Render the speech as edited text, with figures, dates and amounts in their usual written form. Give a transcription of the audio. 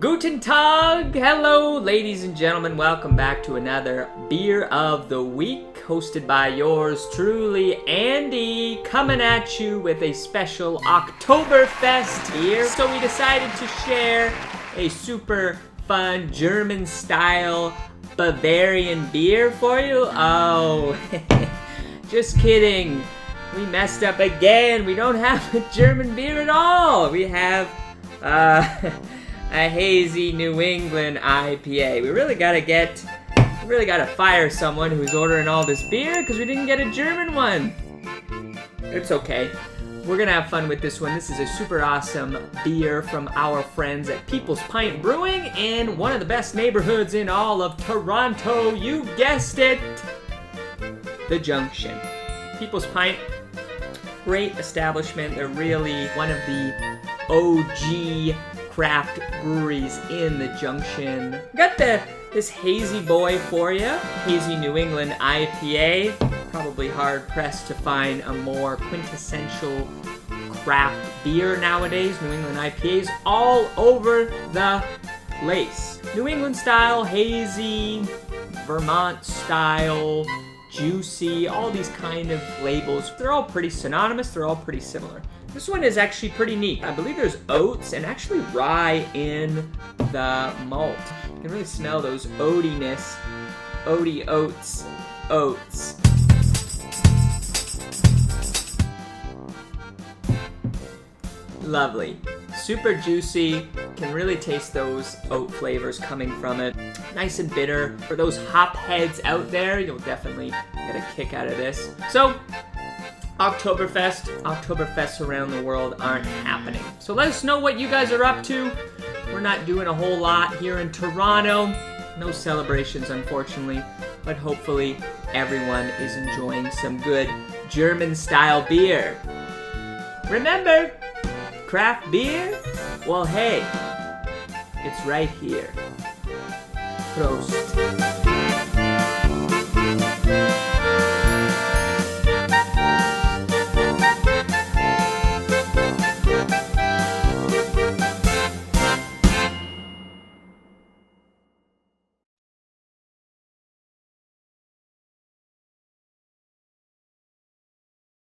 Guten Tag! Hello, ladies and gentlemen. Welcome back to another Beer of the Week, hosted by yours truly, Andy, coming at you with a special Oktoberfest here. So we decided to share a super fun German-style Bavarian beer for you. Oh, just kidding. We messed up again. We don't have a German beer at all. We have a hazy New England IPA. We really gotta fire someone who's ordering all this beer because we didn't get a German one. It's okay. We're gonna have fun with this one. This is a super awesome beer from our friends at People's Pint Brewing in one of the best neighborhoods in all of Toronto. You guessed it, the Junction. People's Pint, great establishment. They're really one of the OG craft breweries in the Junction. Got this hazy boy for you, hazy New England IPA. Probably hard pressed to find a more quintessential craft beer nowadays. New England IPAs all over the place. New England style, hazy, Vermont style, juicy, all these kind of labels. They're all pretty synonymous, they're all pretty similar. This one is actually pretty neat. I believe there's oats and actually rye in the malt. You can really smell those oatiness. Oaty oats. Oats. Lovely. Super juicy. Can really taste those oat flavors coming from it. Nice and bitter. For those hop heads out there, you'll definitely get a kick out of this. So, Oktoberfests around the world aren't happening. So let us know what you guys are up to. We're not doing a whole lot here in Toronto. No celebrations, unfortunately, but hopefully everyone is enjoying some good German-style beer. Remember, craft beer? Well, hey, it's right here. Prost.